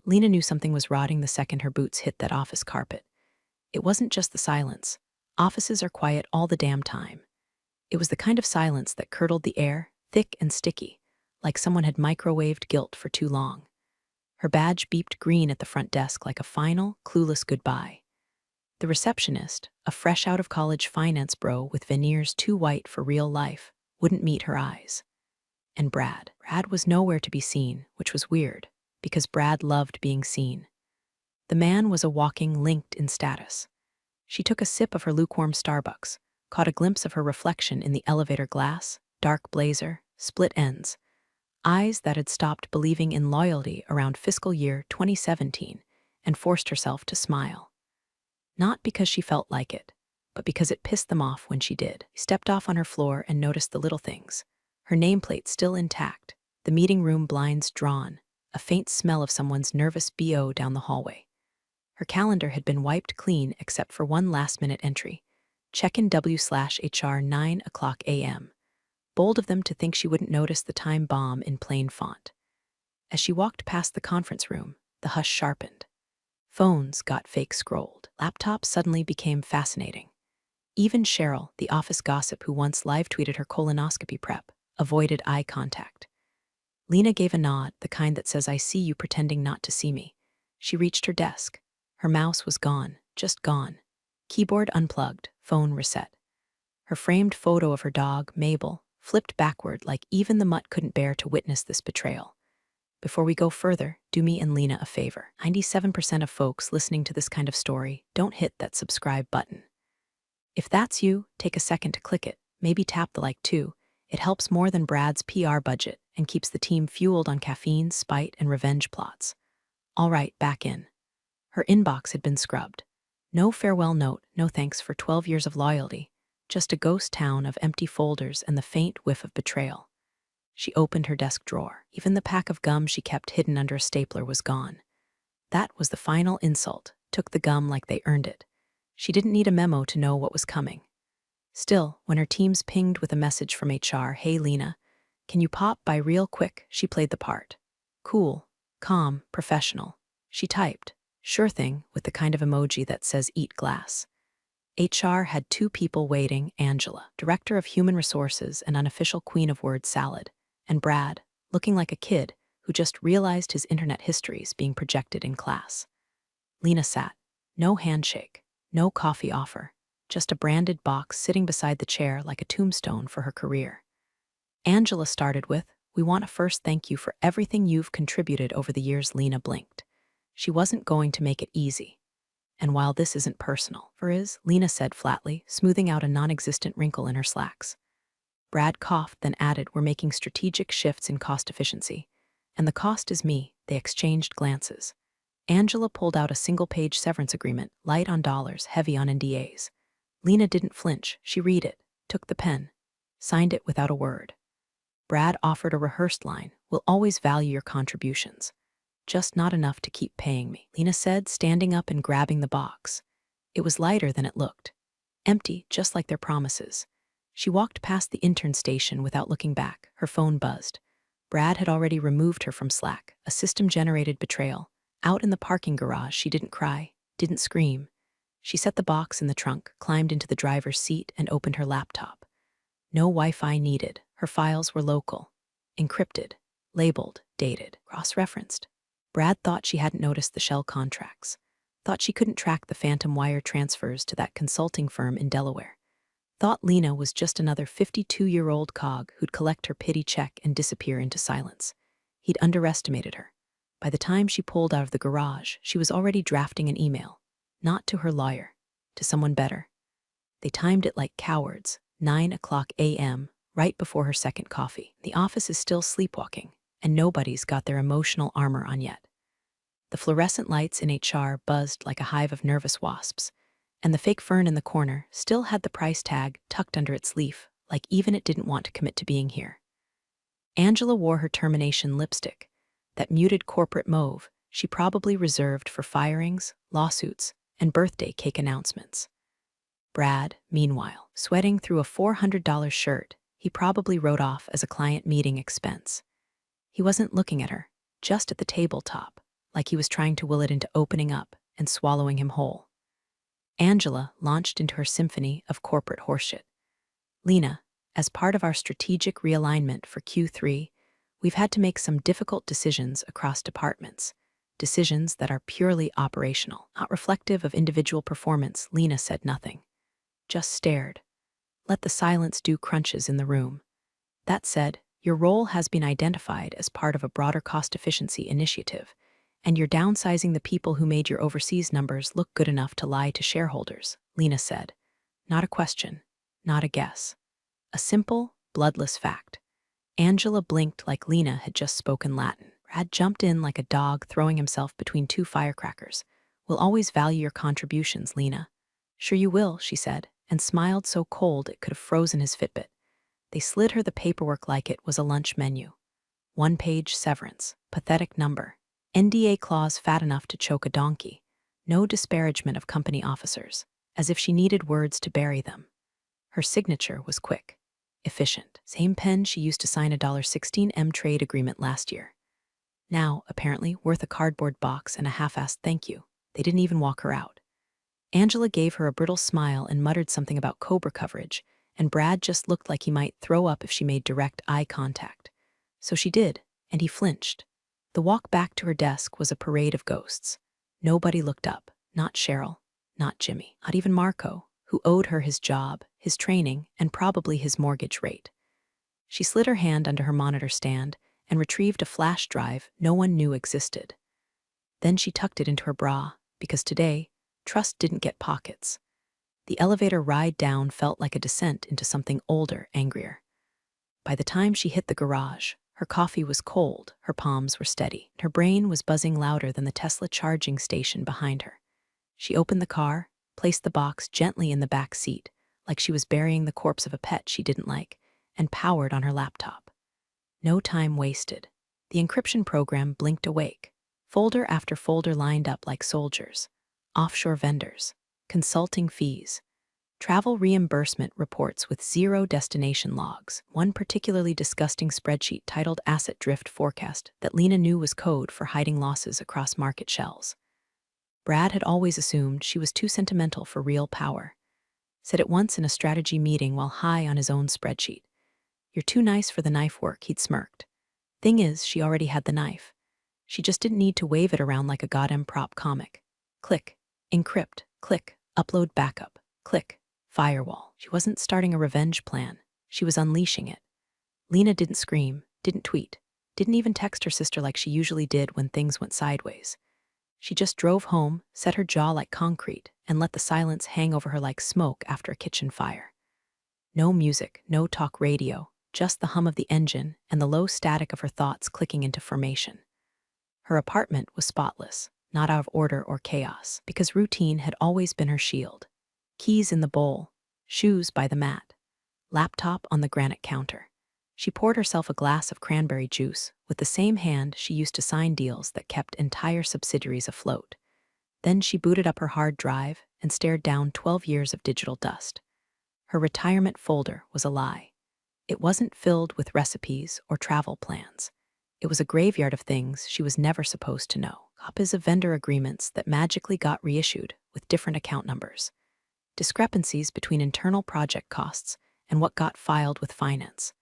Lena knew something was rotting the second her boots hit that office carpet. It wasn't just the silence. Offices are quiet all the damn time. It was the kind of silence that curdled the air, thick and sticky, like someone had microwaved guilt for too long. Her badge beeped green at the front desk like a final, clueless goodbye. The receptionist, a fresh-out-of-college finance bro with veneers too white for real life, wouldn't meet her eyes. And Brad was nowhere to be seen, which was weird, because Brad loved being seen. The man was a walking LinkedIn status. She took a sip of her lukewarm Starbucks, caught a glimpse of her reflection in the elevator glass, dark blazer, split ends, eyes that had stopped believing in loyalty around fiscal year 2017, and forced herself to smile. Not because she felt like it, but because it pissed them off when she did. She stepped off on her floor and noticed the little things. Her nameplate still intact, the meeting room blinds drawn, a faint smell of someone's nervous BO down the hallway. Her calendar had been wiped clean except for one last-minute entry. Check-in W/HR 9 o'clock a.m. Bold of them to think she wouldn't notice the time bomb in plain font. As she walked past the conference room, the hush sharpened. Phones got fake scrolled. Laptops suddenly became fascinating. Even Cheryl, the office gossip who once live-tweeted her colonoscopy prep, avoided eye contact. Lena gave a nod, the kind that says, "I see you pretending not to see me." She reached her desk. Her mouse was gone, just gone. Keyboard unplugged, phone reset. Her framed photo of her dog, Mabel, flipped backward like even the mutt couldn't bear to witness this betrayal. Before we go further, do me and Lena a favor. 97% of folks listening to this kind of story don't hit that subscribe button. If that's you, take a second to click it, maybe tap the like too. It helps more than Brad's PR budget and keeps the team fueled on caffeine, spite, and revenge plots. All right, back in. Her inbox had been scrubbed. No farewell note, no thanks for 12 years of loyalty, just a ghost town of empty folders and the faint whiff of betrayal. She opened her desk drawer. Even the pack of gum she kept hidden under a stapler was gone. That was the final insult, took the gum like they earned it. She didn't need a memo to know what was coming. Still, when her teams pinged with a message from HR, "Hey Lena, can you pop by real quick?" she played the part. Cool, calm, professional. She typed, "Sure thing," with the kind of emoji that says eat glass. HR had two people waiting, Angela, Director of Human Resources and unofficial Queen of Word Salad, and Brad, looking like a kid who just realized his internet histories being projected in class. Lena sat. No handshake, no coffee offer, just a branded box sitting beside the chair like a tombstone for her career. Angela started with, "We want to first thank you for everything you've contributed over the years." Lena blinked. She wasn't going to make it easy. "And while this isn't personal," Lena said flatly, smoothing out a non-existent wrinkle in her slacks. Brad coughed, then added, "We're making strategic shifts in cost efficiency. And the cost is me." They exchanged glances. Angela pulled out a single-page severance agreement, light on dollars, heavy on NDAs. Lena didn't flinch. She read it, took the pen, signed it without a word. Brad offered a rehearsed line, "We'll always value your contributions. Just not enough to keep paying me," Lena said, standing up and grabbing the box. It was lighter than it looked. Empty, just like their promises. She walked past the intern station without looking back. Her phone buzzed. Brad had already removed her from Slack, a system-generated betrayal. Out in the parking garage, she didn't cry, didn't scream. She set the box in the trunk, climbed into the driver's seat, and opened her laptop. No Wi-Fi needed. Her files were local. Encrypted. Labeled. Dated. Cross-referenced. Brad thought she hadn't noticed the shell contracts. Thought she couldn't track the phantom wire transfers to that consulting firm in Delaware. Thought Lena was just another 52-year-old cog who'd collect her pity check and disappear into silence. He'd underestimated her. By the time she pulled out of the garage, she was already drafting an email. Not to her lawyer, to someone better. They timed it like cowards, 9 o'clock a.m., right before her second coffee. The office is still sleepwalking, and nobody's got their emotional armor on yet. The fluorescent lights in HR buzzed like a hive of nervous wasps, and the fake fern in the corner still had the price tag tucked under its leaf, like even it didn't want to commit to being here. Angela wore her termination lipstick, that muted corporate mauve she probably reserved for firings, lawsuits, and birthday cake announcements. Brad, meanwhile, sweating through a $400 shirt he probably wrote off as a client meeting expense. He wasn't looking at her, just at the tabletop, like he was trying to will it into opening up and swallowing him whole. Angela launched into her symphony of corporate horseshit. Lena, as part of our strategic realignment for Q3, we've had to make some difficult decisions across departments, decisions that are purely operational, not reflective of individual performance. Lena said nothing, just stared. Let the silence do crunches in the room. That said, your role has been identified as part of a broader cost efficiency initiative, and you're downsizing the people who made your overseas numbers look good enough to lie to shareholders, Lena said. Not a question, not a guess. A simple, bloodless fact. Angela blinked like Lena had just spoken Latin. Brad jumped in like a dog throwing himself between two firecrackers. We'll always value your contributions, Lena. Sure you will, she said, and smiled so cold it could have frozen his Fitbit. They slid her the paperwork like it was a lunch menu. 1-page severance, pathetic number, NDA clause fat enough to choke a donkey, no disparagement of company officers, as if she needed words to bury them. Her signature was quick, efficient, same pen she used to sign a $16M trade agreement last year. Now, apparently, worth a cardboard box and a half-assed thank you. They didn't even walk her out. Angela gave her a brittle smile and muttered something about Cobra coverage, and Brad just looked like he might throw up if she made direct eye contact. So she did, and he flinched. The walk back to her desk was a parade of ghosts. Nobody looked up, not Cheryl, not Jimmy, not even Marco, who owed her his job, his training, and probably his mortgage rate. She slid her hand under her monitor stand and retrieved a flash drive no one knew existed. Then she tucked it into her bra, because today, trust didn't get pockets. The elevator ride down felt like a descent into something older, angrier. By the time she hit the garage, her coffee was cold, her palms were steady, her brain was buzzing louder than the Tesla charging station behind her. She opened the car, placed the box gently in the back seat, like she was burying the corpse of a pet she didn't like, and powered on her laptop. No time wasted. The encryption program blinked awake. Folder after folder lined up like soldiers. Offshore vendors, consulting fees, travel reimbursement reports with 0 destination logs, one particularly disgusting spreadsheet titled Asset Drift Forecast that Lena knew was code for hiding losses across market shells. Brad had always assumed she was too sentimental for real power. Said it once in a strategy meeting while high on his own spreadsheet. You're too nice for the knife work, he'd smirked. Thing is, she already had the knife. She just didn't need to wave it around like a goddamn prop comic. Click, encrypt, click, upload backup, click, firewall. She wasn't starting a revenge plan. She was unleashing it. Lena didn't scream, didn't tweet, didn't even text her sister like she usually did when things went sideways. She just drove home, set her jaw like concrete, and let the silence hang over her like smoke after a kitchen fire. No music, no talk radio, just the hum of the engine and the low static of her thoughts clicking into formation. Her apartment was spotless, not out of order or chaos, because routine had always been her shield. Keys in the bowl, shoes by the mat, laptop on the granite counter. She poured herself a glass of cranberry juice with the same hand she used to sign deals that kept entire subsidiaries afloat. Then she booted up her hard drive and stared down 12 years of digital dust. Her retirement folder was a lie. It wasn't filled with recipes or travel plans. It was a graveyard of things she was never supposed to know. Copies of vendor agreements that magically got reissued with different account numbers. Discrepancies between internal project costs and what got filed with finance.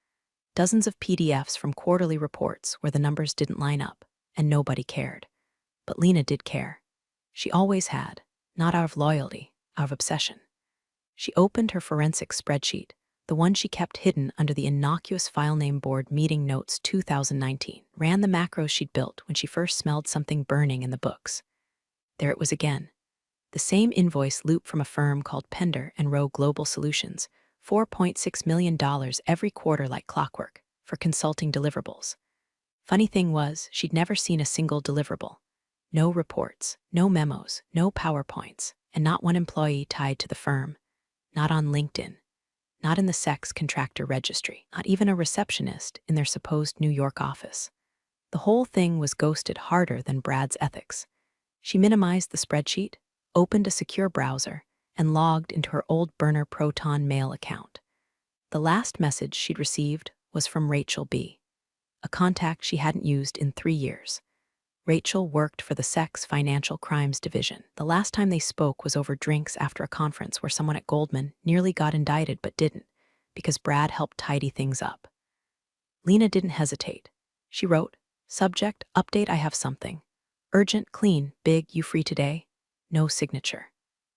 Dozens of PDFs from quarterly reports where the numbers didn't line up, and nobody cared. But Lena did care. She always had, not out of loyalty, out of obsession. She opened her forensic spreadsheet, the one she kept hidden under the innocuous file name board Meeting Notes 2019, ran the macros she'd built when she first smelled something burning in the books. There it was again. The same invoice loop from a firm called Pender and Rowe Global Solutions, $4.6 million every quarter like clockwork, for consulting deliverables. Funny thing was, she'd never seen a single deliverable. No reports, no memos, no PowerPoints, and not one employee tied to the firm. Not on LinkedIn. Not in the sex contractor registry. Not even a receptionist in their supposed New York office. The whole thing was ghosted harder than Brad's ethics. She minimized the spreadsheet, opened a secure browser, and logged into her old burner Proton Mail account. The last message she'd received was from Rachel B., a contact she hadn't used in 3 years. Rachel worked for the Sex Financial Crimes Division. The last time they spoke was over drinks after a conference where someone at Goldman nearly got indicted but didn't, because Brad helped tidy things up. Lena didn't hesitate. She wrote, "Subject, update, I have something. Urgent, clean, big, you free today?" No signature.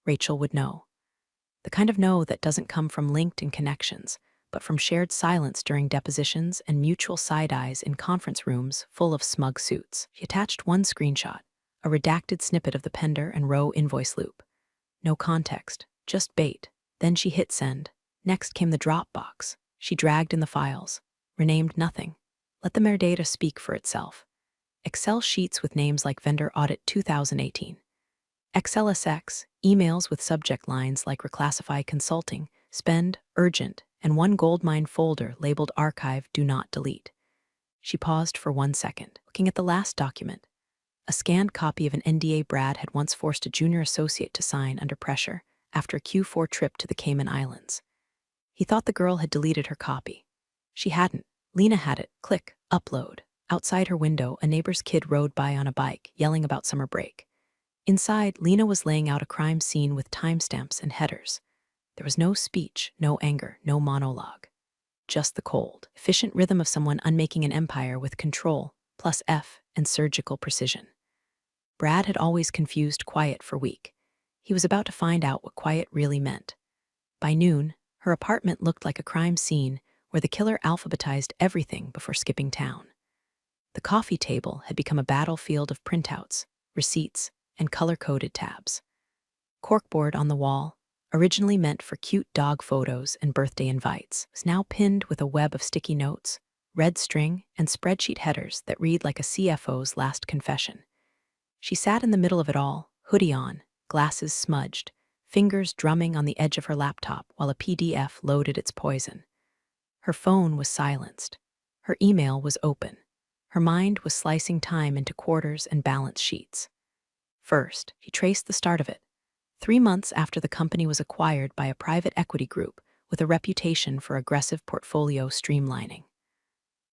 Rachel would know. The kind of no that doesn't come from LinkedIn connections, but from shared silence during depositions and mutual side-eyes in conference rooms full of smug suits. She attached one screenshot, a redacted snippet of the Pender and Rowe invoice loop. No context, just bait. Then she hit send. Next came the Dropbox. She dragged in the files. Renamed nothing. Let the metadata speak for itself. Excel sheets with names like Vendor Audit 2018. XLSX, emails with subject lines like Reclassify Consulting, Spend, Urgent, and one goldmine folder labeled Archive Do Not Delete. She paused for 1 second, looking at the last document. A scanned copy of an NDA Brad had once forced a junior associate to sign under pressure after a Q4 trip to the Cayman Islands. He thought the girl had deleted her copy. She hadn't. Lena had it. Click, upload. Outside her window, a neighbor's kid rode by on a bike, yelling about summer break. Inside, Lena was laying out a crime scene with timestamps and headers. There was no speech, no anger, no monologue. Just the cold, efficient rhythm of someone unmaking an empire with control, plus F, and surgical precision. Brad had always confused quiet for weak. He was about to find out what quiet really meant. By noon, her apartment looked like a crime scene where the killer alphabetized everything before skipping town. The coffee table had become a battlefield of printouts, receipts, and color-coded tabs. Corkboard on the wall, originally meant for cute dog photos and birthday invites, was now pinned with a web of sticky notes, red string, and spreadsheet headers that read like a CFO's last confession. She sat in the middle of it all, hoodie on, glasses smudged, fingers drumming on the edge of her laptop while a PDF loaded its poison. Her phone was silenced. Her email was open. Her mind was slicing time into quarters and balance sheets. First, she traced the start of it. 3 months after the company was acquired by a private equity group with a reputation for aggressive portfolio streamlining.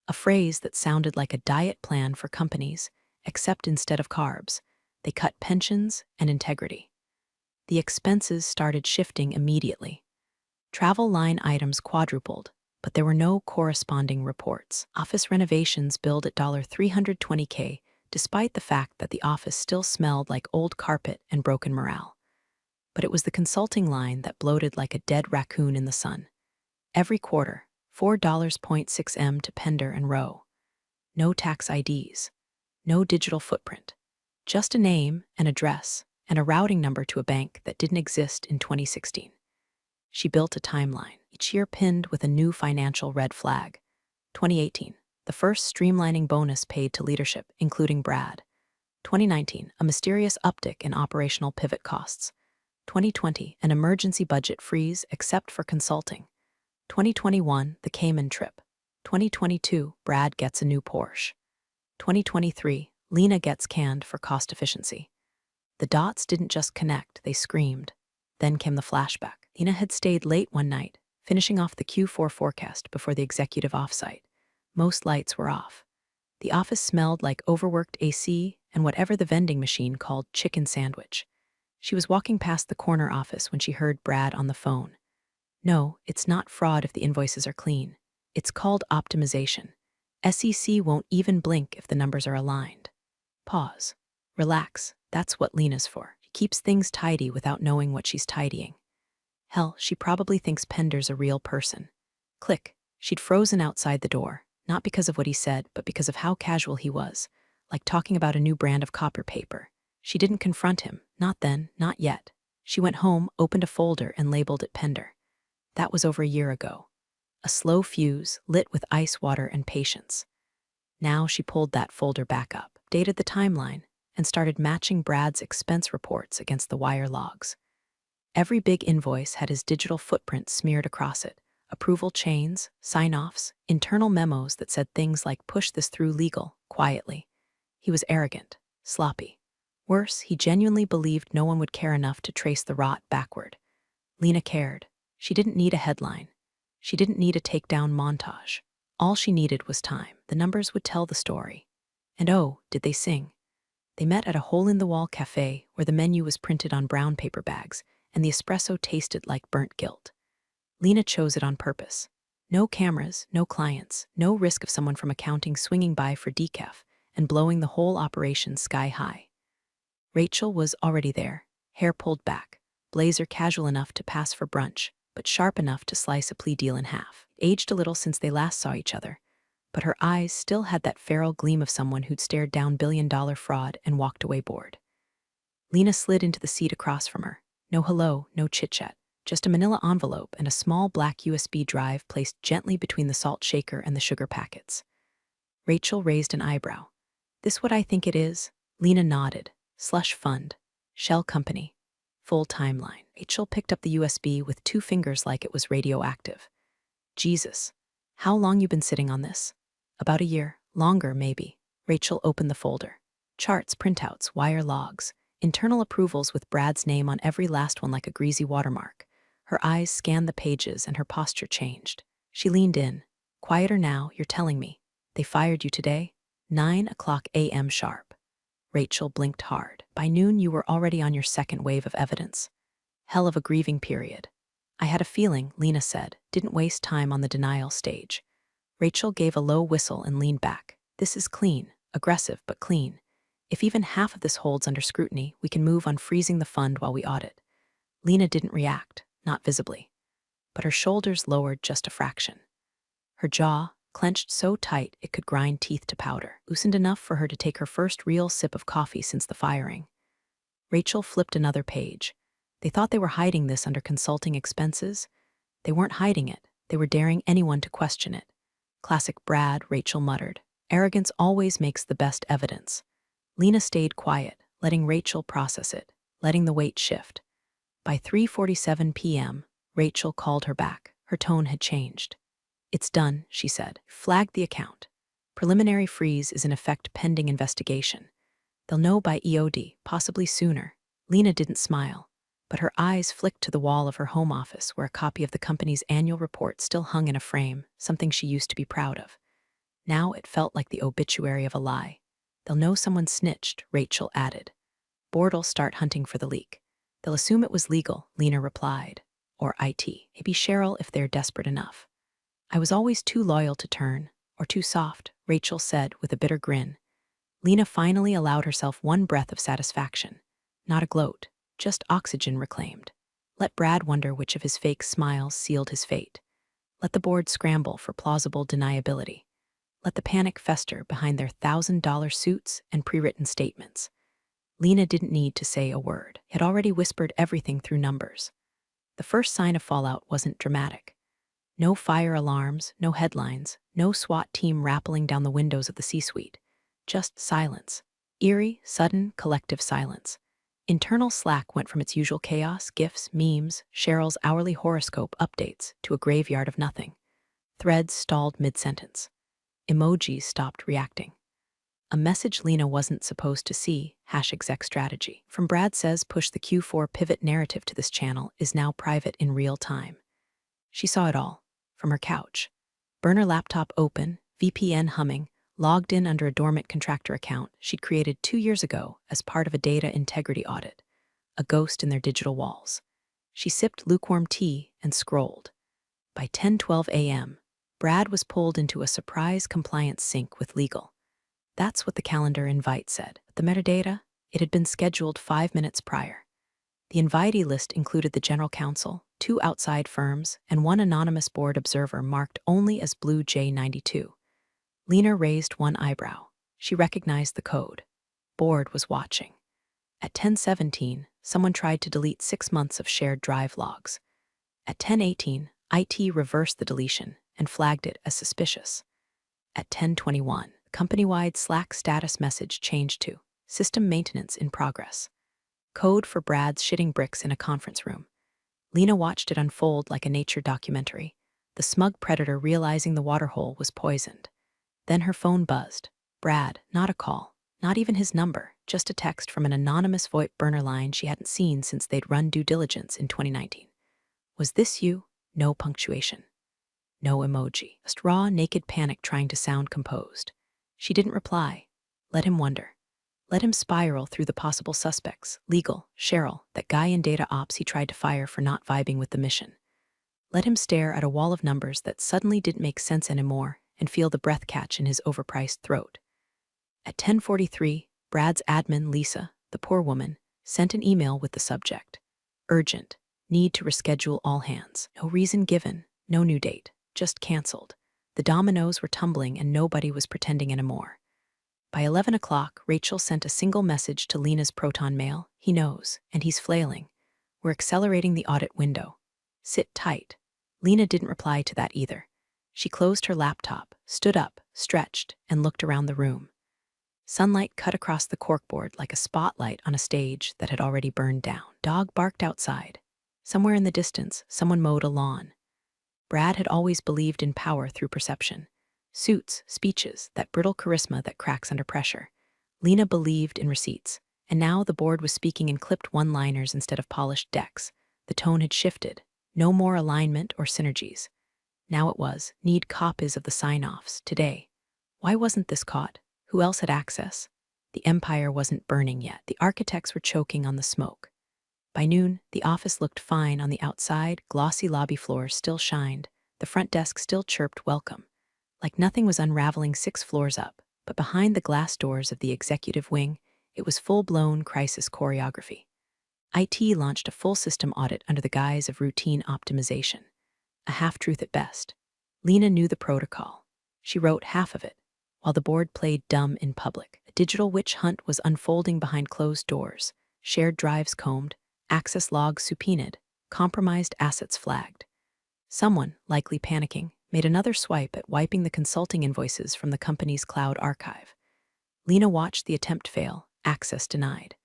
A phrase that sounded like a diet plan for companies, except instead of carbs, they cut pensions and integrity. The expenses started shifting immediately. Travel line items quadrupled, but there were no corresponding reports. Office renovations billed at $320K, despite the fact that the office still smelled like old carpet and broken morale. But it was the consulting line that bloated like a dead raccoon in the sun. Every quarter, $4.6M to Pender and Rowe. No tax IDs. No digital footprint. Just a name, an address, and a routing number to a bank that didn't exist in 2016. She built a timeline, each year pinned with a new financial red flag. 2018, the first streamlining bonus paid to leadership, including Brad. 2019, a mysterious uptick in operational pivot costs. 2020, an emergency budget freeze except for consulting. 2021, the Cayman trip. 2022, Brad gets a new Porsche. 2023, Lena gets canned for cost efficiency. The dots didn't just connect, they screamed. Then came the flashback. Lena had stayed late one night, finishing off the Q4 forecast before the executive offsite. Most lights were off. The office smelled like overworked AC and whatever the vending machine called chicken sandwich. She was walking past the corner office when she heard Brad on the phone. "No, it's not fraud if the invoices are clean. It's called optimization. SEC won't even blink if the numbers are aligned." Pause. Relax. That's what Lena's for. She keeps things tidy without knowing what she's tidying. Hell, she probably thinks Pender's a real person. Click. She'd frozen outside the door, not because of what he said, but because of how casual he was, like talking about a new brand of copper paper. She didn't confront him, not then, not yet. She went home, opened a folder, and labeled it Pender. That was over a year ago. A slow fuse, lit with ice water and patience. Now she pulled that folder back up, dated the timeline, and started matching Brad's expense reports against the wire logs. Every big invoice had his digital footprint smeared across it, approval chains, sign-offs, internal memos that said things like "push this through legal," quietly. He was arrogant, sloppy. Worse, he genuinely believed no one would care enough to trace the rot backward. Lena cared. She didn't need a headline. She didn't need a takedown montage. All she needed was time. The numbers would tell the story. And oh, did they sing. They met at a hole-in-the-wall cafe where the menu was printed on brown paper bags, and the espresso tasted like burnt guilt. Lena chose it on purpose. No cameras, no clients, no risk of someone from accounting swinging by for decaf and blowing the whole operation sky high. Rachel was already there, hair pulled back, blazer casual enough to pass for brunch, but sharp enough to slice a plea deal in half. Aged a little since they last saw each other, but her eyes still had that feral gleam of someone who'd stared down billion-dollar fraud and walked away bored. Lena slid into the seat across from her. No hello, no chit-chat, just a manila envelope and a small black USB drive placed gently between the salt shaker and the sugar packets. Rachel raised an eyebrow. This what I think it is? Lena nodded. Slush fund. Shell company. Full timeline. Rachel picked up the USB with 2 fingers like it was radioactive. Jesus. How long you been sitting on this? About a year. Longer, maybe. Rachel opened the folder. Charts, printouts, wire logs. Internal approvals with Brad's name on every last one like a greasy watermark. Her eyes scanned the pages and her posture changed. She leaned in. Quieter now, you're telling me. They fired you today? 9:00 a.m. sharp. Rachel blinked hard. By noon, you were already on your second wave of evidence. Hell of a grieving period. I had a feeling, Lena said, didn't waste time on the denial stage. Rachel gave a low whistle and leaned back. This is clean, aggressive but clean. If even half of this holds under scrutiny, we can move on freezing the fund while we audit. Lena didn't react, not visibly, but her shoulders lowered just a fraction. Her jaw, clenched so tight it could grind teeth to powder, loosened enough for her to take her first real sip of coffee since the firing. Rachel flipped another page. They thought they were hiding this under consulting expenses. They weren't hiding it. They were daring anyone to question it. Classic Brad, Rachel muttered. Arrogance always makes the best evidence. Lena stayed quiet, letting Rachel process it, letting the weight shift. By 3:47 p.m., Rachel called her back. Her tone had changed. It's done, she said. Flagged the account. Preliminary freeze is in effect pending investigation. They'll know by EOD, possibly sooner. Lena didn't smile, but her eyes flicked to the wall of her home office where a copy of the company's annual report still hung in a frame, something she used to be proud of. Now it felt like the obituary of a lie. They'll know someone snitched, Rachel added. Board'll start hunting for the leak. They'll assume it was legal, Lena replied. Or IT. Maybe Cheryl if they're desperate enough. I was always too loyal to turn, or too soft, Rachel said with a bitter grin. Lena finally allowed herself one breath of satisfaction. Not a gloat, just oxygen reclaimed. Let Brad wonder which of his fake smiles sealed his fate. Let the board scramble for plausible deniability. Let the panic fester behind their $1,000 suits and pre-written statements. Lena didn't need to say a word. Had already whispered everything through numbers. The first sign of fallout wasn't dramatic. No fire alarms, no headlines, no SWAT team rappelling down the windows of the C-suite. Just silence. Eerie, sudden, collective silence. Internal Slack went from its usual chaos, GIFs, memes, Cheryl's hourly horoscope updates, to a graveyard of nothing. Threads stalled mid-sentence. Emojis stopped reacting. A message Lena wasn't supposed to see, #exec strategy. From Brad says push the Q4 pivot narrative to this channel is now private in real time. She saw it all, from her couch. Burner laptop open, VPN humming, logged in under a dormant contractor account she'd created 2 years ago as part of a data integrity audit. A ghost in their digital walls. She sipped lukewarm tea and scrolled. By 10:12 a.m., Brad was pulled into a surprise compliance sync with legal. That's what the calendar invite said. The metadata, it had been scheduled 5 minutes prior. The invitee list included the general counsel, 2 outside firms, and 1 anonymous board observer marked only as Blue J92. Lena raised one eyebrow. She recognized the code. Board was watching. At 10:17, someone tried to delete 6 months of shared drive logs. At 10:18, IT reversed the deletion and flagged it as suspicious. At 10:21, company-wide Slack status message changed to system maintenance in progress. Code for Brad's shitting bricks in a conference room. Lena watched it unfold like a nature documentary, the smug predator realizing the waterhole was poisoned. Then her phone buzzed. Brad, not a call, not even his number, just a text from an anonymous VoIP burner line she hadn't seen since they'd run due diligence in 2019. Was this you? No punctuation. No emoji. Just raw, naked panic trying to sound composed. She didn't reply. Let him wonder. Let him spiral through the possible suspects, legal, Cheryl, that guy in data ops he tried to fire for not vibing with the mission. Let him stare at a wall of numbers that suddenly didn't make sense anymore and feel the breath catch in his overpriced throat. At 10:43, Brad's admin, Lisa, the poor woman, sent an email with the subject: urgent, need to reschedule all hands. No reason given, no new date, just canceled. The dominoes were tumbling and nobody was pretending anymore. By 11 o'clock, Rachel sent a single message to Lena's Proton mail. He knows, and he's flailing. We're accelerating the audit window. Sit tight. Lena didn't reply to that either. She closed her laptop, stood up, stretched, and looked around the room. Sunlight cut across the corkboard like a spotlight on a stage that had already burned down. Dog barked outside. Somewhere in the distance, someone mowed a lawn. Brad had always believed in power through perception. Suits, speeches, that brittle charisma that cracks under pressure. Lena believed in receipts, and now the board was speaking in clipped one-liners instead of polished decks. The tone had shifted. No more alignment or synergies. Now it was, need copies of the sign-offs, today. Why wasn't this caught? Who else had access? The empire wasn't burning yet. The architects were choking on the smoke. By noon, the office looked fine on the outside, glossy lobby floors still shined, the front desk still chirped welcome. Like nothing was unraveling 6 floors up, but behind the glass doors of the executive wing, it was full-blown crisis choreography. IT launched a full system audit under the guise of routine optimization. A half-truth at best. Lena knew the protocol. She wrote half of it, while the board played dumb in public. A digital witch hunt was unfolding behind closed doors, shared drives combed, access logs subpoenaed, compromised assets flagged. Someone, likely panicking, made another swipe at wiping the consulting invoices from the company's cloud archive. Lena watched the attempt fail, access denied.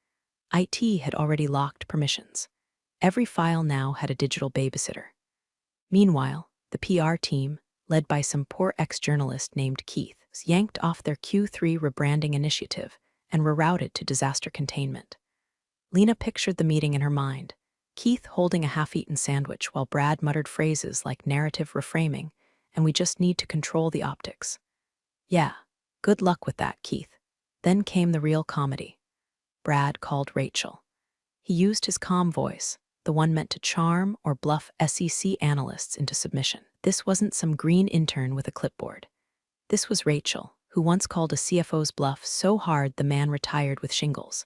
IT had already locked permissions. Every file now had a digital babysitter. Meanwhile, the PR team, led by some poor ex-journalist named Keith, was yanked off their Q3 rebranding initiative and rerouted to disaster containment. Lena pictured the meeting in her mind, Keith holding a half-eaten sandwich while Brad muttered phrases like narrative reframing, and we just need to control the optics. Yeah, good luck with that, Keith. Then came the real comedy. Brad called Rachel. He used his calm voice, the one meant to charm or bluff SEC analysts into submission. This wasn't some green intern with a clipboard. This was Rachel, who once called a CFO's bluff so hard the man retired with shingles.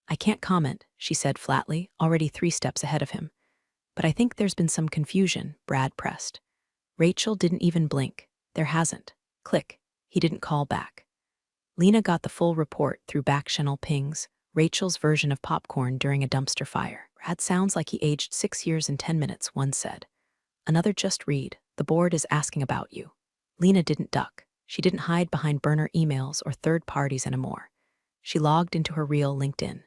I can't comment, she said flatly, already 3 steps ahead of him. But I think there's been some confusion, Brad pressed. Rachel didn't even blink. There hasn't. Click. He didn't call back. Lena got the full report through back-channel pings, Rachel's version of popcorn during a dumpster fire. Brad sounds like he aged 6 years and 10 minutes, one said. Another just read, the board is asking about you. Lena didn't duck. She didn't hide behind burner emails or third parties anymore. She logged into her real LinkedIn.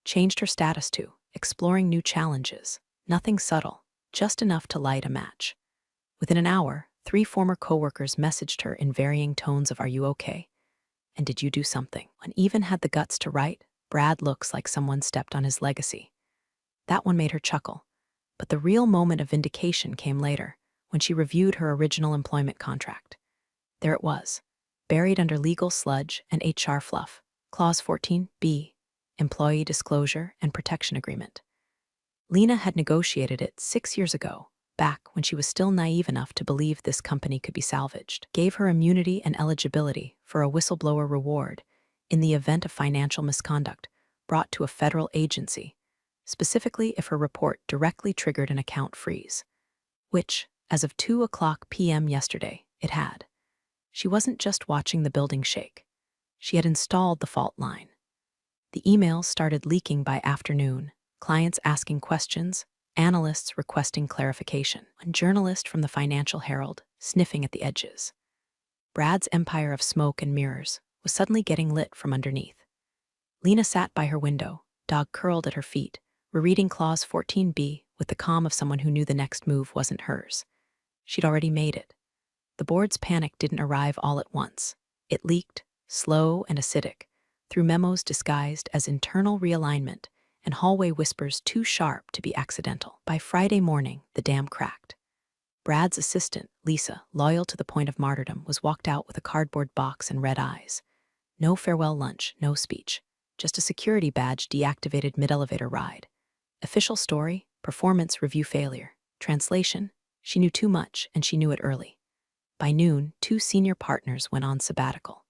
Changed her status to exploring new challenges. Nothing subtle, just enough to light a match. Within an hour, 3 former coworkers messaged her in varying tones of "Are you okay? And did you do something?" When even had the guts to write, "Brad looks like someone stepped on his legacy." That one made her chuckle. But the real moment of vindication came later, when she reviewed her original employment contract. There it was, buried under legal sludge and HR fluff. Clause 14b, Employee Disclosure and Protection Agreement. Lena had negotiated it 6 years ago, back when she was still naive enough to believe this company could be salvaged. Gave her immunity and eligibility for a whistleblower reward in the event of financial misconduct brought to a federal agency, specifically if her report directly triggered an account freeze, which, as of 2:00 p.m. yesterday, it had. She wasn't just watching the building shake. She had installed the fault line. The emails started leaking by afternoon, clients asking questions, analysts requesting clarification, one journalist from the Financial Herald sniffing at the edges. Brad's empire of smoke and mirrors was suddenly getting lit from underneath. Lena sat by her window, dog curled at her feet, rereading Clause 14b with the calm of someone who knew the next move wasn't hers. She'd already made it. The board's panic didn't arrive all at once. It leaked, slow and acidic, through memos disguised as internal realignment and hallway whispers too sharp to be accidental. By Friday morning, the dam cracked. Brad's assistant, Lisa, loyal to the point of martyrdom, was walked out with a cardboard box and red eyes. No farewell lunch, no speech. just a security badge deactivated mid-elevator ride. Official story, performance review failure. Translation, she knew too much and she knew it early. By noon, 2 senior partners went on sabbatical.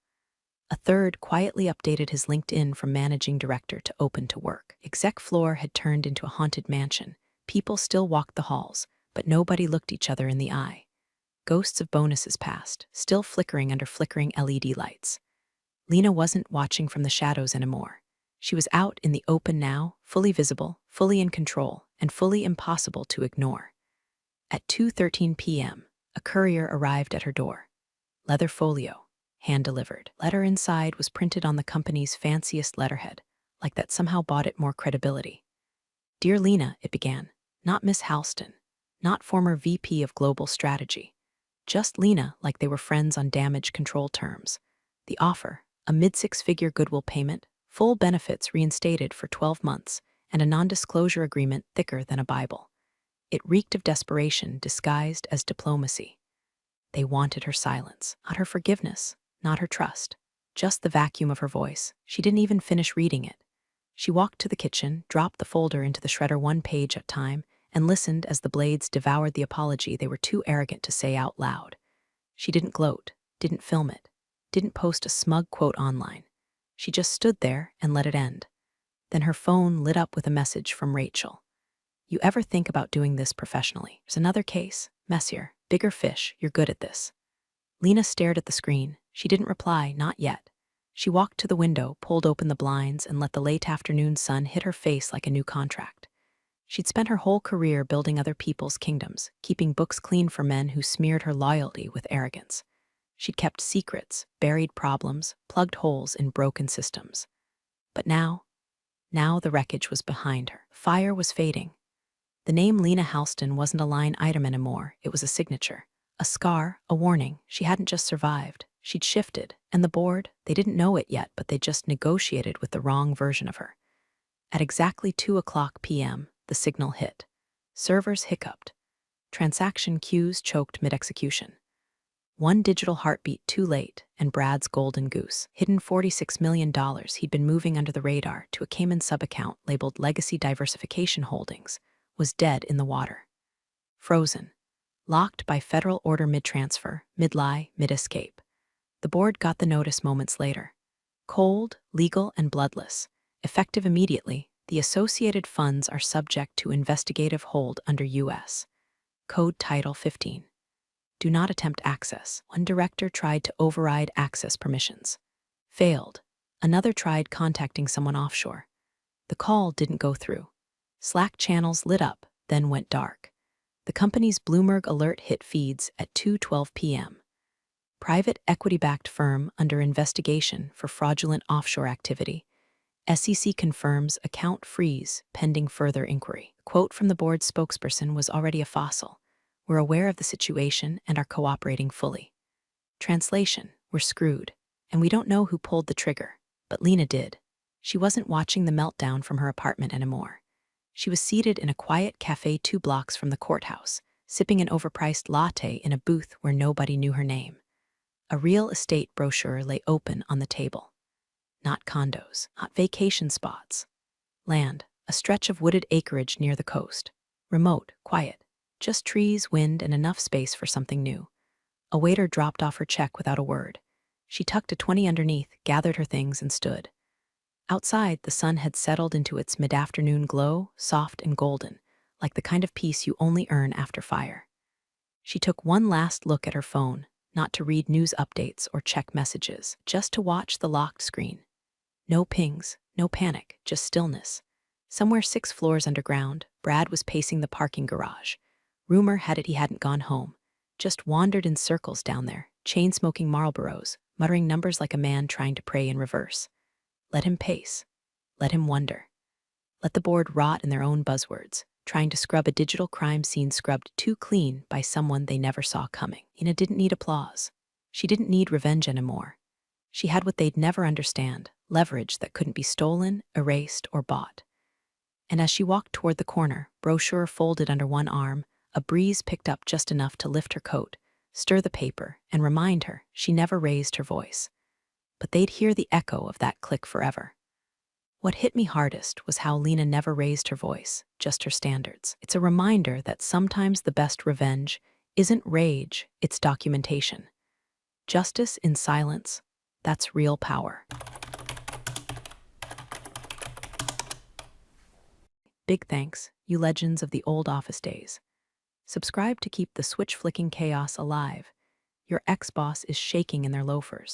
A third quietly updated his LinkedIn from managing director to open to work. Exec floor had turned into a haunted mansion. People still walked the halls, but nobody looked each other in the eye. Ghosts of bonuses passed, still flickering under flickering LED lights. Lena wasn't watching from the shadows anymore. She was out in the open now, fully visible, fully in control, and fully impossible to ignore. At 2:13 p.m., a courier arrived at her door. Leather folio, hand-delivered. Letter inside was printed on the company's fanciest letterhead, like that somehow bought it more credibility. Dear Lena, it began, not Miss Halston, not former VP of Global Strategy. Just Lena, like they were friends on damage control terms. The offer, a mid-6-figure goodwill payment, full benefits reinstated for 12 months, and a non-disclosure agreement thicker than a Bible. It reeked of desperation disguised as diplomacy. They wanted her silence, not her forgiveness, not her trust, just the vacuum of her voice. She didn't even finish reading it. She walked to the kitchen, dropped the folder into the shredder 1 page at a time, and listened as the blades devoured the apology they were too arrogant to say out loud. She didn't gloat, didn't film it, didn't post a smug quote online. She just stood there and let it end. Then her phone lit up with a message from Rachel. You ever think about doing this professionally? There's another case, messier, bigger fish, you're good at this. Lena stared at the screen. She didn't reply, not yet. She walked to the window, pulled open the blinds, and let the late afternoon sun hit her face like a new contract. She'd spent her whole career building other people's kingdoms, keeping books clean for men who smeared her loyalty with arrogance. She'd kept secrets, buried problems, plugged holes in broken systems. But now the wreckage was behind her. Fire was fading. The name Lena Halston wasn't a line item anymore, it was a signature. A scar, a warning. She hadn't just survived, she'd shifted, and the board, they didn't know it yet, but they just negotiated with the wrong version of her. At exactly 2:00 p.m., the signal hit. Servers hiccuped. Transaction queues choked mid-execution. 1 digital heartbeat too late, and Brad's golden goose, hidden $46 million he'd been moving under the radar to a Cayman sub-account labeled Legacy Diversification Holdings, was dead in the water. Frozen. Locked by federal order mid-transfer, mid-lie, mid-escape. The board got the notice moments later. Cold, legal, and bloodless. Effective immediately, the associated funds are subject to investigative hold under U.S. Code Title 15. Do not attempt access. One director tried to override access permissions. Failed. Another tried contacting someone offshore. The call didn't go through. Slack channels lit up, then went dark. The company's Bloomberg alert hit feeds at 2:12 p.m. Private equity-backed firm under investigation for fraudulent offshore activity. SEC confirms account freeze pending further inquiry. A quote from the board's spokesperson was already a fossil. We're aware of the situation and are cooperating fully. Translation, we're screwed, and we don't know who pulled the trigger, but Lena did. She wasn't watching the meltdown from her apartment anymore. She was seated in a quiet cafe 2 blocks from the courthouse, sipping an overpriced latte in a booth where nobody knew her name. A real estate brochure lay open on the table. Not condos, not vacation spots. Land, a stretch of wooded acreage near the coast. Remote, quiet, just trees, wind, and enough space for something new. A waiter dropped off her check without a word. She tucked a 20 underneath, gathered her things, and stood. Outside, the sun had settled into its mid-afternoon glow, soft and golden, like the kind of peace you only earn after fire. She took one last look at her phone, not to read news updates or check messages, just to watch the locked screen. No pings, no panic, just stillness. Somewhere 6 floors underground, Brad was pacing the parking garage. Rumor had it he hadn't gone home, just wandered in circles down there, chain-smoking Marlboros, muttering numbers like a man trying to pray in reverse. Let him pace. Let him wonder. Let the board rot in their own buzzwords, trying to scrub a digital crime scene scrubbed too clean by someone they never saw coming. Ina didn't need applause. She didn't need revenge anymore. She had what they'd never understand, leverage that couldn't be stolen, erased, or bought. And as she walked toward the corner, brochure folded under one arm, a breeze picked up just enough to lift her coat, stir the paper, and remind her she never raised her voice. But they'd hear the echo of that click forever. What hit me hardest was how Lena never raised her voice, just her standards. It's a reminder that sometimes the best revenge isn't rage, it's documentation. Justice in silence, that's real power. Big thanks, you legends of the old office days. Subscribe to keep the switch-flicking chaos alive. Your ex-boss is shaking in their loafers.